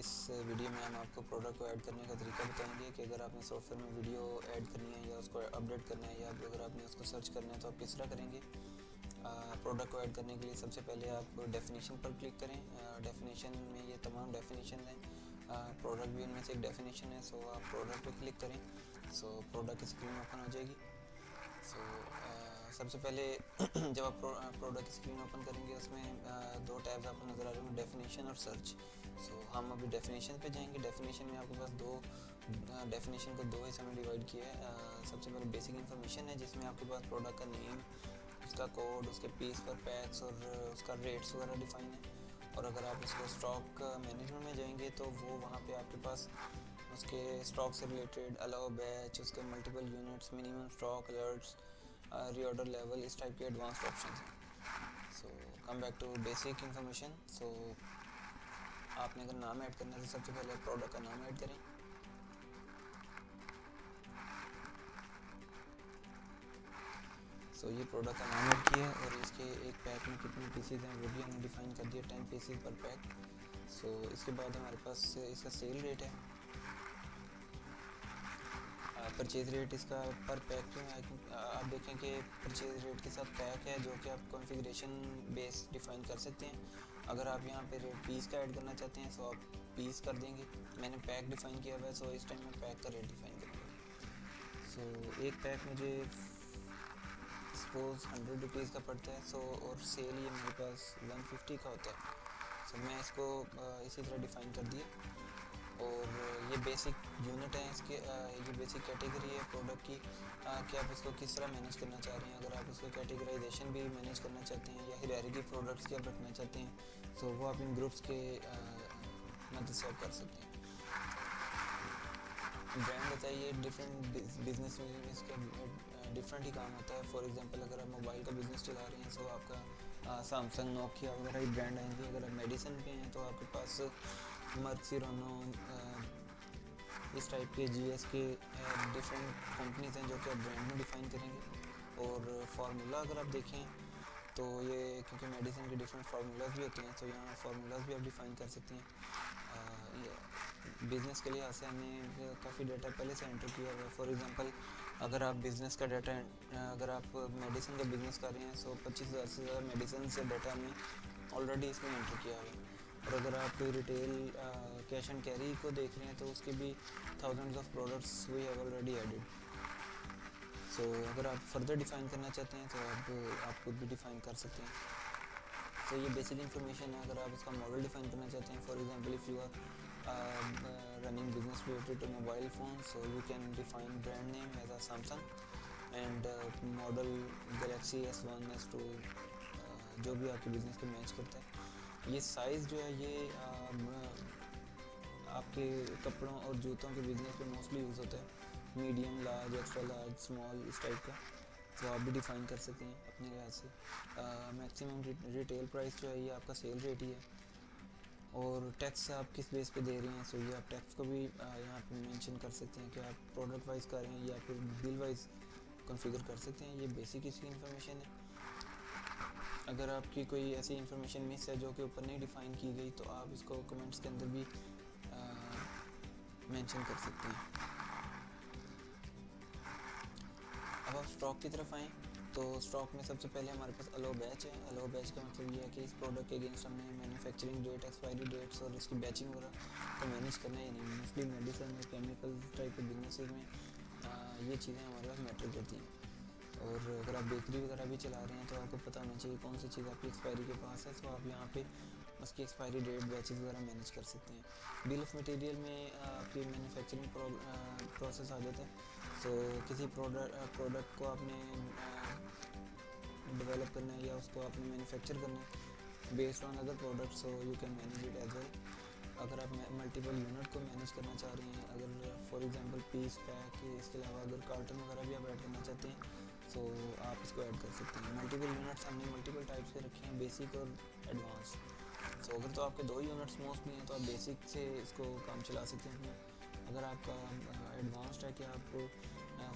इस वीडियो में हम आपको प्रोडक्ट को ऐड करने का तरीका बताएंगे कि अगर आपने सॉफ्टवेयर में वीडियो ऐड करनी है या उसको अपडेट करना है या अगर आपने उसको सर्च करना है तो आप किस तरह करेंगे। प्रोडक्ट को ऐड करने के लिए सबसे पहले आप डेफिनेशन पर क्लिक करें। डेफिनेशन में ये तमाम डेफिनेशन हैं, प्रोडक्ट भी उनमें से एक डेफिनेशन है। सो आप प्रोडक्ट पर क्लिक करें। सो प्रोडक्ट की स्क्रीन ओपन हो जाएगी। सो सबसे पहले जब आप प्रोडक्ट की स्क्रीन ओपन करेंगे उसमें दो टैब्स आपको नज़र आ रहे हैं, डेफिनेशन और सर्च। सो हम अभी डेफिनेशन पे जाएंगे। डेफिनेशन में आपके पास दो डेफिनेशन को दो हिस्सों में डिवाइड किया है। सबसे पहले बेसिक इन्फॉर्मेशन है जिसमें आपके पास प्रोडक्ट का नेम, उसका कोड, उसके पीस पर पैक्स और उसका रेट्स वगैरह डिफाइन है। और अगर आप इसको स्टॉक मैनेजमेंट में जाएंगे तो वो वहाँ पे आपके पास उसके स्टॉक से रिलेटेड अलाउ बैच, उसके multiple units, minimum stock alerts, reorder level, इस टाइप के एडवांस्ड ऑप्शन हैं। So come back to basic information. So आपने अगर नाम ऐड करना है तो सबसे पहले प्रोडक्ट का नाम ऐड करें। सो ये प्रोडक्ट का नाम ऐड किया और इसके एक पैक में कितने पीसेज हैं वो भी हमने डिफाइन कर दिया, 10 पीसेज पर पैक। सो इसके बाद हमारे पास इसका सेल रेट है, परचेज रेट इसका पर पैक क्यों है। आप देखें कि परचेज रेट के साथ पैक है जो कि आप कॉन्फ़िगरेशन बेस डिफ़ाइन कर सकते हैं। अगर आप यहाँ पे रेट पीस का ऐड करना चाहते हैं तो आप पीस कर देंगे। मैंने पैक डिफ़ाइन किया हुआ है, सो इस टाइम मैं पैक का रेट डिफ़ाइन करूँगा। सो एक पैक मुझे सपोज 100 रुपीज़ का पड़ता है। सो और सेल ये मेरे पास 150 का होता है। सो मैं इसको इसी तरह डिफ़ाइन कर दिया। और ये बेसिक यूनिट है इसके, ये बेसिक कैटेगरी है प्रोडक्ट की कि आप इसको किस तरह मैनेज करना चाह रहे हैं। अगर आप इसको कैटेगराइजेशन भी मैनेज करना चाहते हैं या हायरार्की प्रोडक्ट्स की आप रखना चाहते हैं तो वो आप इन ग्रुप्स के मदद से आप कर सकते हैं। ब्रांड होता है ये डिफरेंट बिजनेस में इसका डिफरेंट ही काम होता है। फॉर एग्जांपल अगर आप मोबाइल का बिज़नेस चला रहे हैं तो आपका सैमसंग, नोकिया वगैरह ही ब्रांड आएंगे। अगर आप मेडिसिन पे हैं तो आपके पास मर्सिरोनो, इस टाइप के जीएस के डिफरेंट कंपनीज हैं जो कि आप ब्रांड में डिफ़ाइन करेंगे। और फार्मूला अगर आप देखें तो ये क्योंकि मेडिसिन के डिफरेंट फार्मूलाज भी होते हैं तो यहाँ फार्मूलाज भी आप डिफ़ाइन कर सकते हैं। बिज़नेस के लिहाज से हमने काफ़ी डाटा पहले से एंटर किया हुआ है। फॉर एग्जांपल अगर आप बिज़नेस का डाटा, अगर आप मेडिसिन का बिज़नेस कर रहे हैं तो 25,000 से ज़्यादा मेडिसिन से डाटा हमने ऑलरेडी इसमें एंटर किया हुआ है। और अगर आप रिटेल कैश एंड कैरी को देख रहे हैं तो उसके भी thousands of products we have already added. So अगर आप फर्दर डिफ़ाइन करना चाहते हैं तो आप खुद भी डिफ़ाइन कर सकते हैं। तो ये बेसिक इन्फॉर्मेशन है। अगर आप इसका मॉडल डिफ़ाइन करना चाहते हैं, for example if you are running business related to mobile phone, so you can define brand name as a Samsung and model Galaxy S1 S2, जो भी आपके बिज़नेस को मैच करता है। ये साइज़ जो है ये आपके कपड़ों और जूतों के बिज़नेस पे मोस्टली यूज़ होता है, medium, large, extra large, small, इस टाइप का। तो आप भी डिफ़ाइन कर सकते हैं अपने लिहाज से। मैक्सिमम रिटेल प्राइस जो है ये आपका सेल रेट ही है। और टैक्स आप किस बेस पे दे रहे हैं, सो ये आप टैक्स को भी यहाँ पे मेंशन कर सकते हैं कि आप प्रोडक्ट वाइज कर रहे हैं या फिर बिल वाइज कॉन्फ़िगर कर सकते हैं। ये बेसिक इसकी इन्फॉर्मेशन है। अगर आपकी कोई ऐसी इन्फॉर्मेशन मिस है जो कि ऊपर नहीं डिफ़ाइन की गई तो आप इसको कमेंट्स के अंदर भी मेंशन कर सकते हैं। अब आप स्टॉक की तरफ आएँ तो स्टॉक में सबसे पहले हमारे पास अलाउ बैच है। अलाउ बैच का मतलब ये है कि इस प्रोडक्ट के अगेंस्ट हमने मैन्युफैक्चरिंग डेट, एक्सपायरी डेट्स और इसकी बैचिंग वगैरह तो मैनेज करना ही नहीं। मोस्टली मेडिसिन और केमिकल टाइप के बिजनेसेस में ये चीज़ें हमारे पास मैटर करती हैं। और अगर आप बेकरी वगैरह भी चला रहे हैं तो आपको पता होना चाहिए कौन सी चीज़ आपकी एक्सपायरी के पास है, तो आप यहाँ पे उसकी एक्सपायरी डेट, बैचेस वगैरह मैनेज कर सकते हैं। बिल ऑफ मटेरियल में आपकी मैन्युफैक्चरिंग प्रोसेस आ जाता है। सो किसी प्रोडक्ट को आपने डेवलप करना है या उसको आपने मैन्युफैक्चर करना है based on other product, so you can manage it as well. अगर आप मल्टीपल यूनिट को मैनेज करना चाह रहे हैं, अगर फॉर एग्जांपल पीस, पैक, इसके अलावा अगर कार्टन वगैरह भी आप ऐड करना चाहते हैं तो आप इसको ऐड कर सकते हैं। मल्टीपल यूनिट्स हमने मल्टीपल टाइप्स के रखे हैं, बेसिक और एडवांस। सो अगर तो आपके दो यूनिट्स मोस्टली हैं तो आप बेसिक से इसको काम चला सकते हैं। अगर आपका एडवांस्ड है कि आप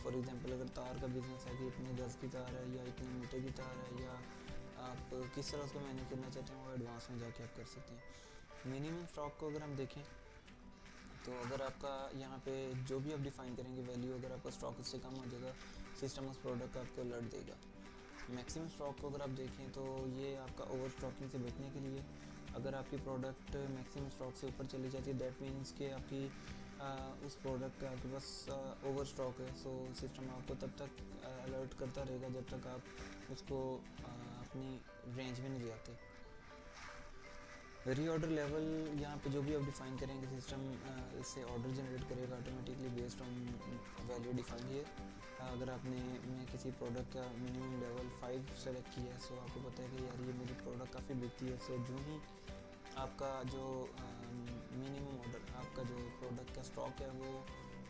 फॉर एग्जांपल अगर तार का बिज़नेस है कि इतने गज़ की तार है या इतने मीटर की तार है या आप किस तरह उसको मैनेज करना चाहते हैं वो एडवांस में जाके आप कर सकते हैं। मिनिमम स्टॉक को अगर हम देखें तो अगर आपका यहाँ पे जो भी आप डिफ़ाइन करेंगे वैल्यू, अगर आपका स्टॉक उससे कम हो जाएगा, सिस्टम उस प्रोडक्ट का आपको अलर्ट देगा। मैक्सिमम स्टॉक को अगर आप देखें तो ये आपका ओवर स्टॉकिंग से बचने के लिए, अगर आपकी प्रोडक्ट मैक्सिमम स्टॉक से ऊपर चली जाती है, दैट मीन्स कि आपकी उस प्रोडक्ट का आपके पास ओवर स्टॉक है। सो सिस्टम आपको तब तक अलर्ट करता रहेगा जब तक आप उसको अपनी रेंज में नहीं ले आते। रीऑर्डर लेवल, यहाँ पे जो भी आप डिफ़ाइन करेंगे सिस्टम इससे ऑर्डर जनरेट करेगा automatically based on value defined here. अगर आपने मैं किसी प्रोडक्ट का मिनिमम लेवल 5 सेलेक्ट किया है, सो आपको पता है कि यार ये मेरी प्रोडक्ट काफ़ी बिकती है, सो जो ही आपका जो मिनिमम ऑर्डर, आपका जो प्रोडक्ट का स्टॉक है वो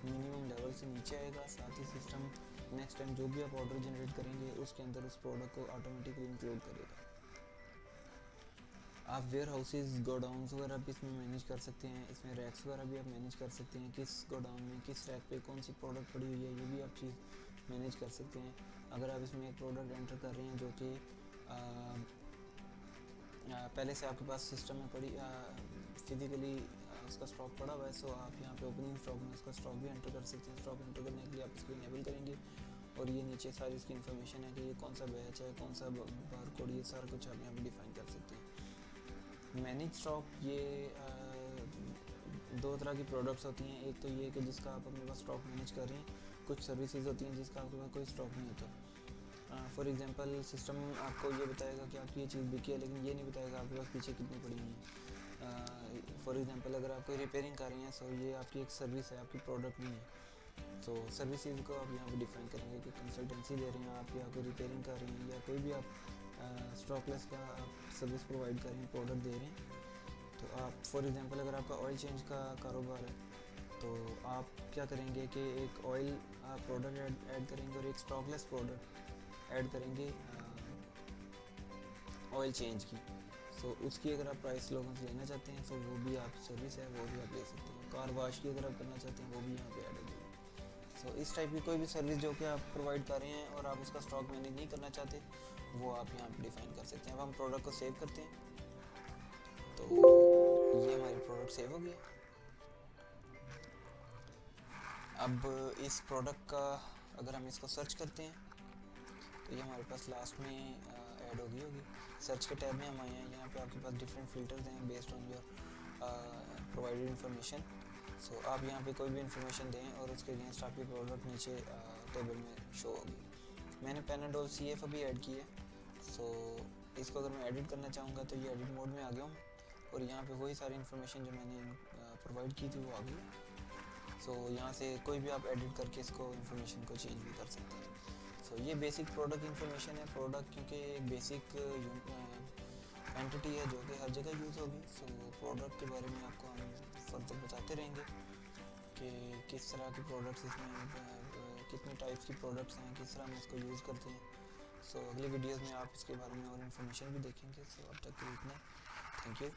मिनिमम लेवल से नीचे आएगा, साथ ही सिस्टम नेक्स्ट टाइम जो भी आप ऑर्डर जनरेट करेंगे उसके अंदर उस प्रोडक्ट को ऑटोमेटिकली इंक्लूड करेगा। आप वेयर हाउसेज, गोडाउन्स वगैरह भी इसमें मैनेज कर सकते हैं, इसमें रैक्स वगैरह भी आप मैनेज कर सकते हैं, किस गोडाउन में किस रैक पे कौन सी प्रोडक्ट पड़ी हुई है ये भी आप चीज़ मैनेज कर सकते हैं। अगर आप इसमें एक प्रोडक्ट एंटर कर रहे हैं जो कि पहले से आपके पास सिस्टम में पड़ी फिजिकली उसका स्टॉक पड़ा हुआ है, सो आप यहाँ पे ओपनिंग स्टॉक में उसका स्टॉक भी एंटर कर सकते हैं। स्टॉक एंटर करने के लिए आप इसको इनेबल करेंगे और ये नीचे सारी इसकी इन्फॉर्मेशन है कि ये कौन सा बैच है, कौन सा बार कोड, ये सारा कुछ आप यहाँ पे डिफाइन कर सकते हैं। मैनेज स्टॉक, ये दो तरह की प्रोडक्ट्स होती हैं। एक तो ये कि जिसका आप अपने पास स्टॉक मैनेज कर रहे हैं, कुछ सर्विसेज होती हैं जिसका आपके पास कोई स्टॉक नहीं होता। फॉर एग्जांपल सिस्टम आपको ये बताएगा कि आपकी ये चीज़ बिकी है, लेकिन ये नहीं बताएगा आपके पास पीछे कितनी पड़ी हुई है। फॉर एग्जांपल अगर आप कोई रिपेयरिंग कर रही हैं, सो ये आपकी एक सर्विस है, आपकी प्रोडक्ट नहीं है। तो सर्विसेज को आप यहाँ पे डिफाइन करेंगे कि कंसल्टेंसी दे रहे हैं आप, या कोई रिपेयरिंग कर रही हैं, या कोई भी आप स्टॉकलेस का आप सर्विस प्रोवाइड कर रहे हैं, प्रोडक्ट दे रहे हैं। तो आप फॉर एग्जांपल अगर आपका ऑयल चेंज का कारोबार है, तो आप क्या करेंगे कि एक ऑयल प्रोडक्ट ऐड करेंगे और एक स्टॉकलेस प्रोडक्ट ऐड करेंगे ऑयल चेंज की। सो उसकी अगर आप प्राइस लोगों से लेना चाहते हैं, तो वो भी आप सर्विस है, वो भी आप ले सकते हैं। कार वाश की अगर आप करना चाहते हैं, वो भी यहाँ पे ऐड हो जाएगी। सो इस टाइप की कोई भी सर्विस जो कि आप प्रोवाइड कर रहे हैं और आप उसका स्टॉक मैनेज नहीं करना चाहते, वो आप यहाँ पे डिफाइन कर सकते हैं। अब हम प्रोडक्ट को सेव करते हैं, तो ये हमारी प्रोडक्ट सेव हो गई। अब इस प्रोडक्ट का अगर हम इसको सर्च करते हैं, तो ये हमारे पास लास्ट में ऐड होगी। सर्च के टैब में हम आए हैं, यहाँ पे आपके पास डिफरेंट फिल्टर्स हैं based on your provided information. So आप यहाँ पे कोई भी इंफॉर्मेशन दें और उसके अगेंस्ट आपकी प्रोडक्ट नीचे टेबल में शो होगी। मैंने पैनाडोल CF अभी ऐड की है, सो इसको अगर मैं एडिट करना चाहूँगा तो ये एडिट मोड में आ गया हूँ और यहाँ पे वही सारी इन्फॉर्मेशन जो मैंने प्रोवाइड की थी वो आ गई। सो यहाँ से कोई भी आप एडिट करके इसको इन्फॉर्मेशन को चेंज भी कर सकते हैं। सो ये बेसिक प्रोडक्ट इन्फॉर्मेशन है। प्रोडक्ट क्योंकि एक बेसिक एंटिटी है जो कि हर जगह यूज़ होगी, सो प्रोडक्ट के बारे में आपको हम फर्दर बताते रहेंगे कि किस तरह के प्रोडक्ट्स इसमें, कितने टाइप्स की प्रोडक्ट्स हैं, किस तरह हम इसको यूज़ करते हैं। सो अगली वीडियोज़ में आप इसके बारे में और इन्फॉर्मेशन भी देखेंगे। सो अब तक के लिए इतना, थैंक यू।